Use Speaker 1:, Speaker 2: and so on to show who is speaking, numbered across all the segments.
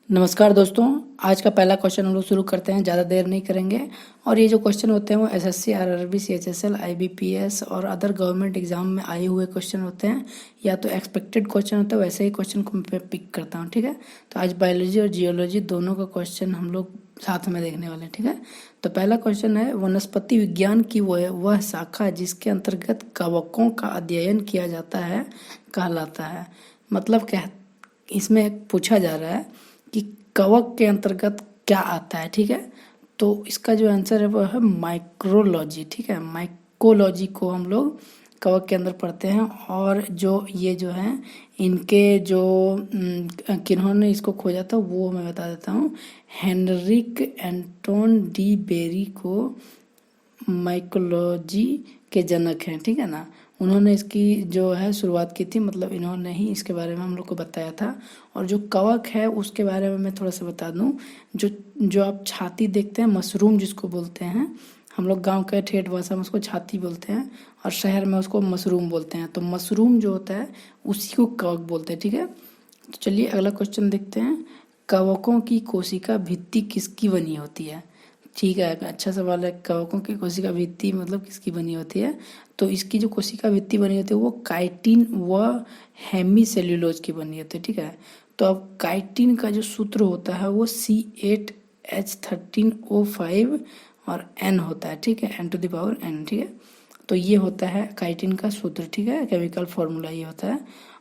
Speaker 1: नमस्कार दोस्तों। आज का पहला क्वेश्चन हम लोग शुरू करते हैं, ज़्यादा देर नहीं करेंगे। और ये जो क्वेश्चन होते हैं वो एसएससी, आरआरबी, सीएचएसएल, आईबीपीएस और अदर गवर्नमेंट एग्जाम में आए हुए क्वेश्चन होते हैं, या तो एक्सपेक्टेड क्वेश्चन होता है, वैसे ही क्वेश्चन को मैं पिक करता हूँ। ठीक है, तो आज बायोलॉजी और जियोलॉजी दोनों का क्वेश्चन हम लोग साथ में देखने वाले हैं। ठीक है, तो पहला क्वेश्चन है, वनस्पति विज्ञान की वह शाखा जिसके अंतर्गत कवकों का अध्ययन किया जाता है कहलाता है। मतलब क्या इसमें पूछा जा रहा है कि कवक के अंतर्गत क्या आता है। ठीक है, तो इसका जो आंसर है वो है माइक्रोलॉजी। ठीक है, माइकोलॉजी को हम लोग कवक के अंदर पढ़ते हैं। और जो ये जो है इनके जो किन्होंने इसको खोजा था वो मैं बता देता हूँ। हेनरिक एंटोन डी बेरी को माइकोलॉजी के जनक हैं। ठीक है ना, उन्होंने इसकी जो है शुरुआत की थी, मतलब इन्होंने ही इसके बारे में हम लोग को बताया था। और जो कवक है उसके बारे में मैं थोड़ा सा बता दूं। जो जो आप छाती देखते हैं, मशरूम जिसको बोलते हैं, हम लोग गांव के ठेठ भाषा में उसको छाती बोलते हैं और शहर में उसको मशरूम बोलते हैं। तो मशरूम जो होता है उसी को कवक बोलते हैं। ठीक है, तो चलिए अगला क्वेश्चन देखते हैं। कवकों की कोशिका भित्ति किसकी बनी होती है? ठीक है, अच्छा सवाल है। कवकों की कोशिका भित्ति मतलब किसकी बनी होती है? तो इसकी जो कोशिका भित्ति बनी होती है वो काइटिन व हेमीसेल्यूलोज की बनी होती है। ठीक है, तो अब काइटिन का जो सूत्र होता है वो C8H13O5 और N होता है। ठीक है, N⁴N। ठीक है, तो ये होता है काइटिन का सूत्र। ठीक है, केमिकल फॉर्मूला ये होता है।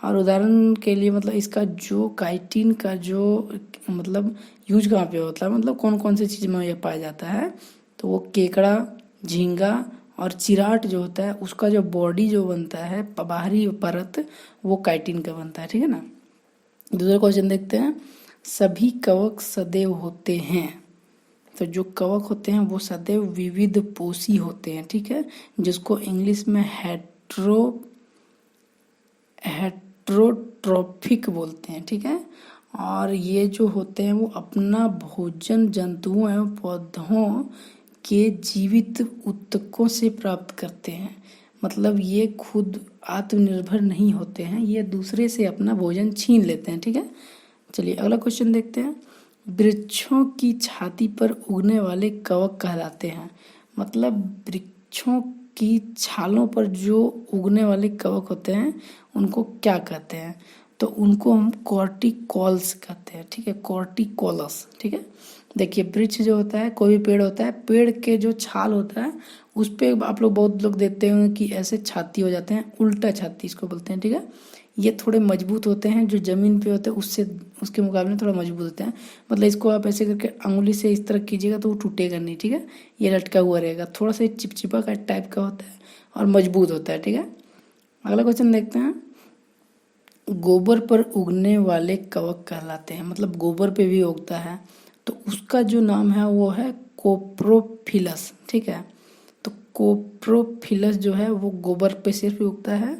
Speaker 1: और उदाहरण के लिए मतलब इसका जो काइटिन का जो मतलब यूज कहाँ पे होता है, मतलब कौन कौन सी चीज़ में ये पाया जाता है, तो वो केकड़ा, झींगा और चिराट जो होता है उसका जो बॉडी जो बनता है, बाहरी परत, वो काइटिन का बनता है। ठीक है ना। दूसरा क्वेश्चन देखते हैं। सभी कवक सदैव होते हैं, तो जो कवक होते हैं वो सदैव विविध पोषी होते हैं। ठीक है, जिसको इंग्लिश में हेट्रोट्रोफिक बोलते हैं। ठीक है, और ये जो होते हैं वो अपना भोजन जंतुओं एवं पौधों के जीवित ऊतकों से प्राप्त करते हैं। मतलब ये खुद आत्मनिर्भर नहीं होते हैं, ये दूसरे से अपना भोजन छीन लेते हैं। ठीक है, चलिए अगला क्वेश्चन देखते हैं। वृक्षों की छाती पर उगने वाले कवक कहलाते हैं। मतलब वृक्षों की छालों पर जो उगने वाले कवक होते हैं उनको क्या कहते हैं? तो उनको हम कॉर्टिकॉल्स कहते हैं। ठीक है, कॉर्टिकॉलस। ठीक है, देखिए वृक्ष जो होता है, कोई भी पेड़ होता है, पेड़ के जो छाल होता है उस पे आप लोग बहुत लोग देखते होंगे कि ऐसे छाती हो जाते हैं, उल्टा छाती इसको बोलते हैं। ठीक है, ये थोड़े मजबूत होते हैं, जो ज़मीन पे होते हैं उससे उसके मुकाबले थोड़ा मजबूत होते हैं। मतलब इसको आप ऐसे करके अंगुली से इस तरह कीजिएगा तो वो टूटेगा नहीं। ठीक है, ये लटका हुआ रहेगा, थोड़ा सा चिपचिपा का टाइप का होता है और मजबूत होता है। ठीक है, अगला क्वेश्चन देखते हैं। गोबर पर उगने वाले कवक कहलाते हैं। मतलब गोबर पे भी उगता है, तो उसका जो नाम है वो है कोप्रोफिलस। ठीक है, तो कोप्रोफिलस जो है वो गोबर पे सिर्फ उगता है।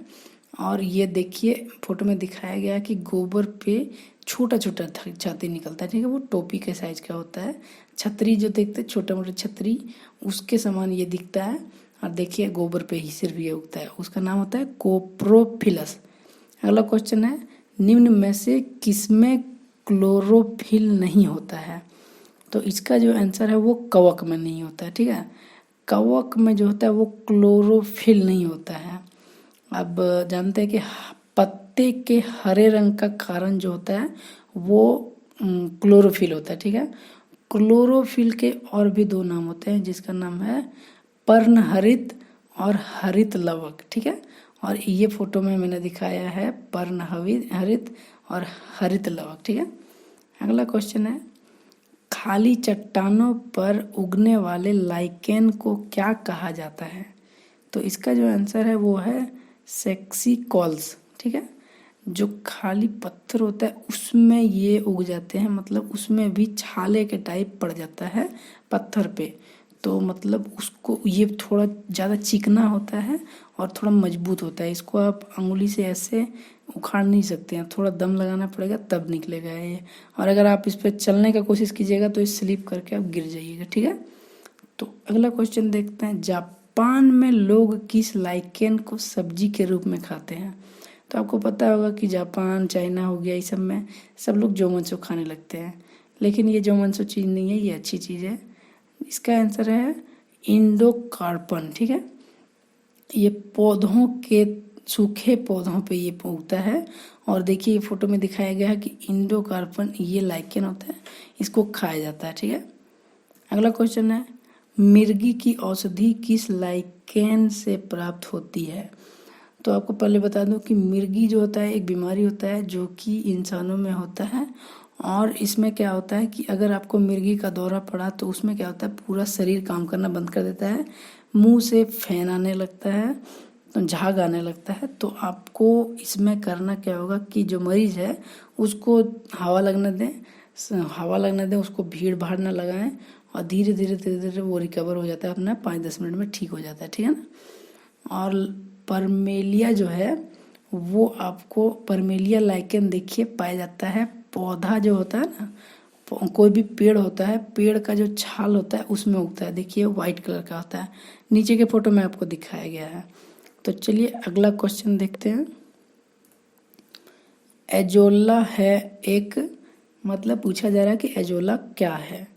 Speaker 1: और ये देखिए फोटो में दिखाया गया है कि गोबर पे छोटा छोटा छाती निकलता है। ठीक है, वो टोपी के साइज का होता है। छतरी जो देखते हैं, छोटा मोटा छतरी, उसके समान ये दिखता है। और देखिए गोबर पे ही सिर्फ ये उगता है, उसका नाम होता है कोप्रोफिलस। अगला क्वेश्चन है, निम्न में से किसमें क्लोरोफिल नहीं होता है? तो इसका जो आंसर है वो कवक में नहीं होता है। ठीक है, कवक में जो होता है वो क्लोरोफिल नहीं होता है। अब जानते हैं कि पत्ते के हरे रंग का कारण जो होता है वो क्लोरोफिल होता है। ठीक है, क्लोरोफिल के और भी दो नाम होते हैं, जिसका नाम है पर्णहरित और हरित लवक। ठीक है, और ये फोटो में मैंने दिखाया है पर्णहरित और हरित लवक। ठीक है, अगला क्वेश्चन है, खाली चट्टानों पर उगने वाले लाइकेन को क्या कहा जाता है? तो इसका जो आंसर है वो है सेक्सिकॉल्स। ठीक है, जो खाली पत्थर होता है उसमें ये उग जाते हैं, मतलब उसमें भी छाले के टाइप पड़ जाता है पत्थर पे। तो मतलब उसको ये थोड़ा ज़्यादा चिकना होता है और थोड़ा मजबूत होता है। इसको आप अंगुली से ऐसे उखाड़ नहीं सकते हैं, थोड़ा दम लगाना पड़ेगा तब निकलेगा ये। और अगर आप इस पर चलने का कोशिश कीजिएगा तो इस स्लिप करके आप गिर जाइएगा। ठीक है, तो अगला क्वेश्चन देखते हैं। जापान में लोग किस लाइकेन को सब्जी के रूप में खाते हैं? तो आपको पता होगा कि जापान, चाइना हो गया, इस सब में सब लोग जोमन खाने लगते हैं। लेकिन ये जो मनसो चीज़ नहीं है, ये अच्छी चीज़ है। इसका आंसर है इंडोकार्पन, ठीक है। ये पौधों के, सूखे पौधों पे ये उगता है। और देखिए फोटो में दिखाया गया है कि इंडोकार्पन ये लाइकेन होता है, इसको खाया जाता है, ठीक है। अगला क्वेश्चन है, मिर्गी की औषधि किस लाइकेन से प्राप्त होती है? तो आपको पहले बता दूं कि मिर्गी जो होता है एक बीमारी होता है जो कि इंसानों में होता है। और इसमें क्या होता है कि अगर आपको मिर्गी का दौरा पड़ा तो उसमें क्या होता है, पूरा शरीर काम करना बंद कर देता है, मुंह से फेन आने लगता है, तो झाग आने लगता है। तो आपको इसमें करना क्या होगा कि जो मरीज है उसको हवा लगने दें, उसको भीड़ भाड़ ना लगाएं, और धीरे धीरे वो रिकवर हो जाता है, अपना 5-10 मिनट में ठीक हो जाता है, ठीक है ना। और परमेलिया जो है वो आपको, परमेलिया लाइकेन देखिए पाया जाता है, पौधा जो होता है ना, कोई भी पेड़ होता है, पेड़ का जो छाल होता है उसमें उगता है, देखिए वाइट कलर का होता है, नीचे के फोटो में आपको दिखाया गया है। तो चलिए अगला क्वेश्चन देखते हैं। एजोला है एक, मतलब पूछा जा रहा है कि एजोला क्या है?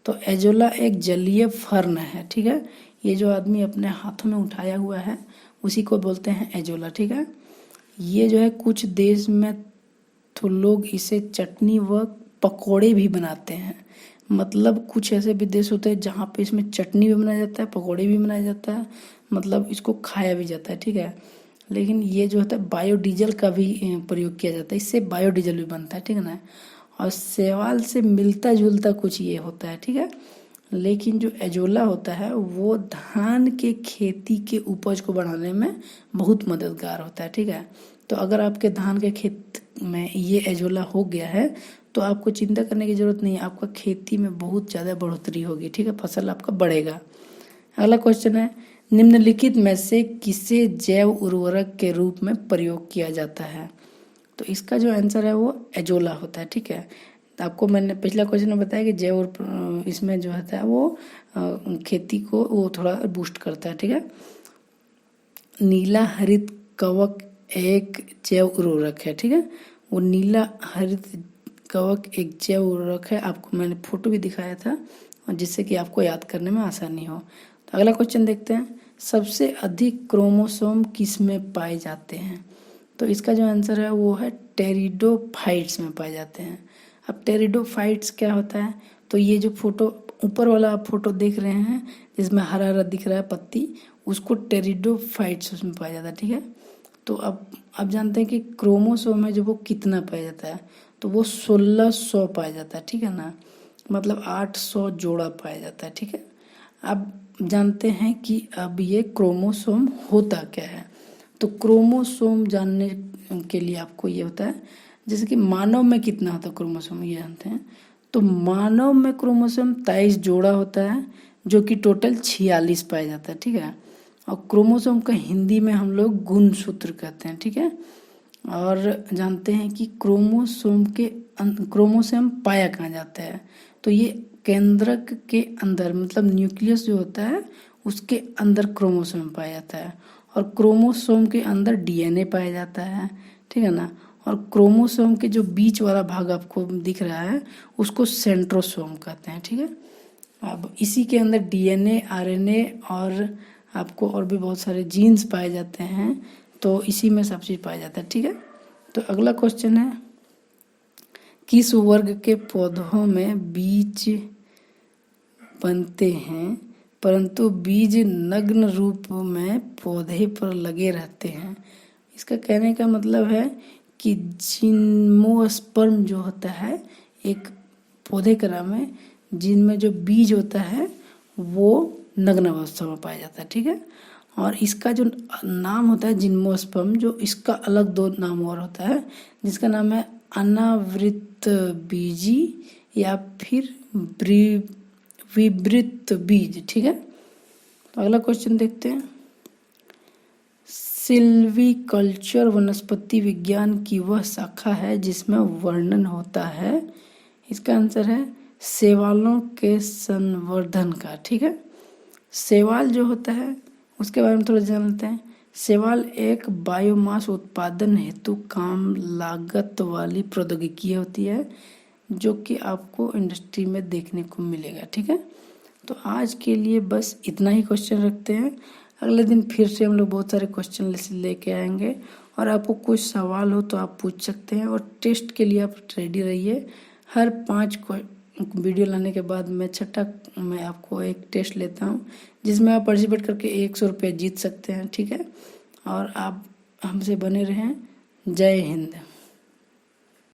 Speaker 1: तो एजोला एक जलीय फर्न है, ठीक है। ये जो आदमी अपने हाथों में उठाया हुआ है उसी को बोलते हैं एजोला, ठीक है। ये जो है कुछ देश में तो लोग इसे चटनी व पकोड़े भी बनाते हैं। मतलब कुछ ऐसे भी देश होते हैं जहाँ पे इसमें चटनी भी बनाया जाता है, पकोड़े भी बनाया जाता है, मतलब इसको खाया भी जाता है, ठीक है। लेकिन ये जो होता है बायोडीजल का भी प्रयोग किया जाता है, इससे बायोडीजल भी बनता है, ठीक है ना। और शैवाल से मिलता जुलता कुछ ये होता है, ठीक है। लेकिन जो एजोला होता है वो धान के खेती के उपज को बढ़ाने में बहुत मददगार होता है, ठीक है। तो अगर आपके धान के खेत में ये एजोला हो गया है तो आपको चिंता करने की जरूरत नहीं है, आपका खेती में बहुत ज़्यादा बढ़ोतरी होगी, ठीक है, फसल आपका बढ़ेगा। अगला क्वेश्चन है, निम्नलिखित में से किसे जैव उर्वरक के रूप में प्रयोग किया जाता है? तो इसका जो आंसर है वो एजोला होता है, ठीक है। आपको मैंने पिछला क्वेश्चन में बताया कि जैव इसमें जो होता है वो खेती को वो थोड़ा बूस्ट करता है, ठीक है। नीला हरित कवक एक जैव उर्वरक है, ठीक है। वो नीला हरित कवक एक जैव उर्वरक है, आपको मैंने फोटो भी दिखाया था, और जिससे कि आपको याद करने में आसानी हो। तो अगला क्वेश्चन देखते हैं, सबसे अधिक क्रोमोसोम किस में पाए जाते हैं? तो इसका जो आंसर है वो है टेरिडोफाइट्स में पाए जाते हैं। अब टेरिडोफाइट्स क्या होता है? तो ये जो फोटो ऊपर वाला आप फोटो देख रहे हैं जिसमें हरा हरा दिख रहा है पत्ती, उसको टेरिडोफाइट्स उसमें पाया जाता है, ठीक है। तो अब जानते हैं कि क्रोमोसोम है जो वो कितना पाया जाता है, तो वो 1600 पाया जाता है, ठीक है ना। मतलब 800 जोड़ा पाया जाता है, ठीक है। अब जानते हैं कि अब ये क्रोमोसोम होता क्या है। तो क्रोमोसोम जानने के लिए आपको ये होता है, जैसे कि मानव में कितना होता है क्रोमोसोम ये जानते हैं। तो मानव में क्रोमोसोम 23 जोड़ा होता है जो कि टोटल 46 पाया जाता है, ठीक है। और क्रोमोसोम का हिंदी में हम लोग गुणसूत्र कहते हैं, ठीक है। और जानते हैं कि क्रोमोसोम पाया कहाँ जाता है? तो ये केंद्रक के अंदर, मतलब न्यूक्लियस जो होता है उसके अंदर क्रोमोसोम पाया जाता है। और क्रोमोसोम के अंदर डीएनए पाया जाता है, ठीक है ना। और क्रोमोसोम के जो बीच वाला भाग आपको दिख रहा है उसको सेंट्रोसोम कहते हैं, ठीक है। अब इसी के अंदर डीएनए, आरएनए और आपको और भी बहुत सारे जीन्स पाए जाते हैं, तो इसी में सब चीज़ पाया जाता है, ठीक है। तो अगला क्वेश्चन है, किस वर्ग के पौधों में बीज बनते हैं परंतु बीज नग्न रूप में पौधे पर लगे रहते हैं? इसका कहने का मतलब है कि जिम्नोस्पर्म जो होता है एक पौधे का नाम है, जिनमें जो बीज होता है वो नग्न अवस्था में पाया जाता है, ठीक है। और इसका जो नाम होता है जिम्नोस्पर्म, जो इसका अलग 2 नाम और होता है जिसका नाम है अनावृत बीजी या फिर विवृत बीज, ठीक है। तो अगला क्वेश्चन देखते हैं, सिल्वीकल्चर वनस्पति विज्ञान की वह शाखा है जिसमें वर्णन होता है, इसका आंसर है शैवालों के संवर्धन का, ठीक है। शैवाल जो होता है उसके बारे में थोड़ा जान लेते हैं। शैवाल एक बायोमास उत्पादन हेतु काम लागत वाली प्रौद्योगिकी होती है जो कि आपको इंडस्ट्री में देखने को मिलेगा। ठीक है, तो आज के लिए बस इतना ही क्वेश्चन रखते हैं। अगले दिन फिर से हम लोग बहुत सारे क्वेश्चन लेके आएंगे, और आपको कुछ सवाल हो तो आप पूछ सकते हैं। और टेस्ट के लिए आप रेडी रहिए। हर 5 वीडियो लाने के बाद मैं आपको एक टेस्ट लेता हूँ, जिसमें आप पार्टिसिपेट करके 100 रुपये जीत सकते हैं। ठीक है, और आप हमसे बने रहें। जय हिंद।